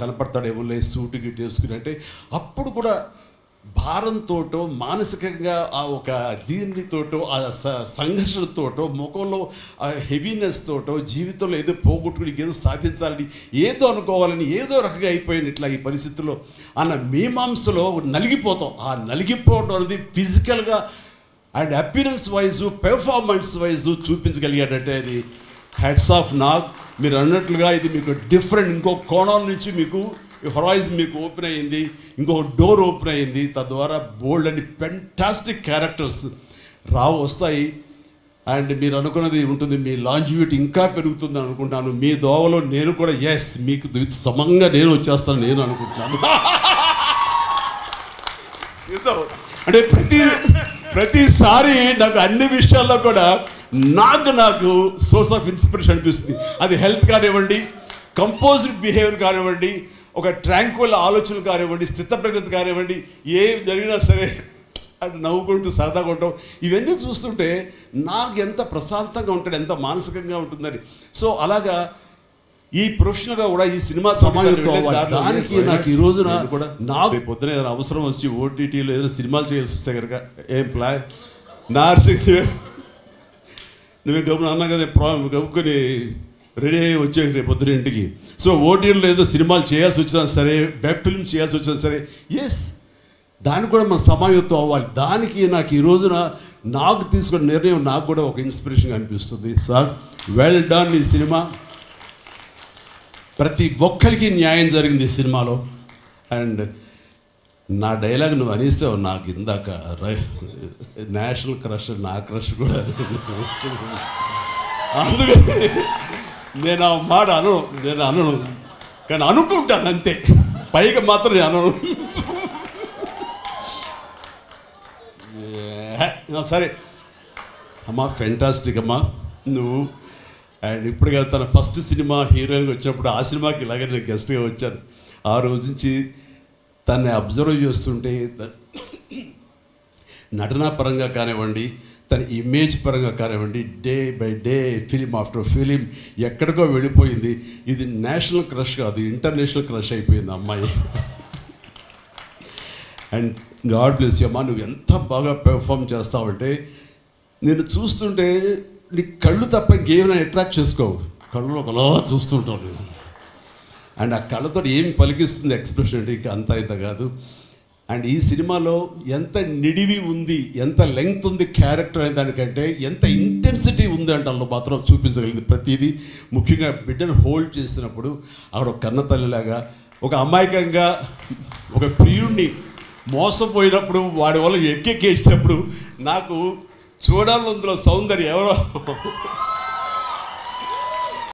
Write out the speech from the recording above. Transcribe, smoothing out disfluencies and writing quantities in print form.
కనపడతాడేమో లే సూటు గిట్టు వేసుకుని అంటే అప్పుడు కూడా భారంతోటో మానసికంగా ఆ ఒక దీనితోటో ఆ సంఘర్షణతోటో ముఖంలో ఆ హెవీనెస్ తోటో జీవితంలో ఏదో పోగొట్టుకుని ఏదో సాధించాలని ఏదో అనుకోవాలని ఏదో రకంగా అయిపోయింది ఇట్లా ఈ పరిస్థితుల్లో అన్న మీమాంసలో నలిగిపోతాం. ఆ నలిగిపోవడం అనేది ఫిజికల్గా and appearance wise performance wise చూపించగలిగాడంటే అది హ్యాట్స్ ఆఫ్ నాగ్. మీరు అన్నట్లుగా ఇది మీకు డిఫరెంట్ ఇంకో కోణం నుంచి మీకు హొరైజన్ మీకు ఓపెన్ అయ్యింది, ఇంకో డోర్ ఓపెన్ అయ్యింది. తద్వారా బోల్డ్ అండ్ ఫెంటాస్టిక్ క్యారెక్టర్స్ వస్తాయి. అండ్ మీరు అనుకున్నది ఉంటుంది, మీ లాంజివిటీ ఇంకా పెరుగుతుంది అనుకుంటాను. మీ దోవలో నేను కూడా మీకు సమంగా నేను వచ్చేస్తాను నేను అనుకుంటున్నాను. అంటే ప్రతిసారి నాకు అన్ని విషయాల్లో కూడా నాకు సోర్స్ ఆఫ్ ఇన్స్పిరేషన్ అనిపిస్తుంది. అది హెల్త్ కానివ్వండి, కంపోజ్డ్ బిహేవియర్ కానివ్వండి, ఒక ట్రాంక్వల్ ఆలోచనలు కానివ్వండి, స్థితప్రజ్ఞత కానివ్వండి, ఏం జరిగినా సరే అటు నవ్వుకుంటూ సరదాగా ఉంటాం. ఇవన్నీ చూస్తుంటే నాకు ఎంత ప్రశాంతంగా ఉంటాడు, ఎంత మానసికంగా ఉంటుందని. సో అలాగా ఈ ప్రొఫెషనల్గా కూడా ఈ సినిమా దానికి నాకు ఈ రోజున కూడా నాకు పొద్దున ఏదైనా అవసరం వచ్చి ఓటీటీలో ఏదైనా సినిమాలు చేయాల్సి వస్తే కనుక ఏం ప్లాన్ నార్సింగ్ నువ్వే గబున అన్నా కదా గబుకొని రెడీ అయ్యి వచ్చే రేపు పొద్దున ఇంటికి. సో ఓటీటీలో ఏదో సినిమాలు చేయాల్సి వచ్చినా సరే, వెబ్ ఫిల్మ్ చేయాల్సి వచ్చినా సరే, దానికి కూడా మనం సమాయత్తం అవ్వాలి. దానికి నాకు ఈ రోజున నాకు తీసుకున్న నిర్ణయం నాకు కూడా ఒక ఇన్స్పిరేషన్ అనిపిస్తుంది. Sir well done. ఈ సినిమా ప్రతి ఒక్కరికి న్యాయం జరిగింది ఈ సినిమాలో. అండ్ నా డైలాగ్ నువ్వు అనేస్తావు నాకు ఇందాక నేషనల్ క్రష్, నా క్రష్ కూడా. అందుకని నేను ఆ మాట నేను అనను, కానీ అనుకుంటాను అంతే, పైగా మాత్రం నేను అనను. సరే అమ్మా, ఫెంటాస్టిక్ అమ్మా నువ్వు. అండ్ ఇప్పుడుగా తన ఫస్ట్ సినిమా హీరోయిన్గా వచ్చినప్పుడు ఆ సినిమాకి ఇలాగే నేను గెస్ట్గా వచ్చాను. ఆ రోజు నుంచి తనని అబ్జర్వ్ చేస్తుంటే నటనా పరంగా కానివ్వండి, తన ఇమేజ్ పరంగా కానివ్వండి, day by day film after film ఎక్కడికో వెళ్ళిపోయింది. ఇది నేషనల్ క్రష్ కాదు, ఇంటర్నేషనల్ క్రష్ అయిపోయింది అమ్మాయి. అండ్ గాడ్ బ్లెస్ యూ అమ్మా. నువ్వు ఎంత బాగా పెర్ఫామ్ చేస్తావంటే నేను చూస్తుంటే నీ కళ్ళు తప్ప ఇంకేమైనా అట్రాక్ట్ చేసుకోవు, కళ్ళు ఒకలా చూస్తుంటావు నేను. అండ్ ఆ కళ్ళతో ఏమి పలికిస్తుంది ఎక్స్ప్రెషన్ అంటే ఇంకా అంత ఇంత కాదు. అండ్ ఈ సినిమాలో ఎంత నిడివి ఉంది, ఎంత లెంగ్త్ ఉంది క్యారెక్టర్ అనే దానికంటే ఎంత ఇంటెన్సిటీ ఉంది అంటే అందులో మాత్రం చూపించగలిగింది ప్రతిదీ. ముఖ్యంగా బిడ్డను హోల్డ్ చేసినప్పుడు ఆవిడ ఒక కన్న తల్లిలాగా, ఒక అమాయకంగా ఒక ప్రియుడిని మోసపోయినప్పుడు వాడి వల్ల ఎక్కెక్కేసినప్పుడు నాకు చూడాలి అందులో సౌందర్యం ఎవరో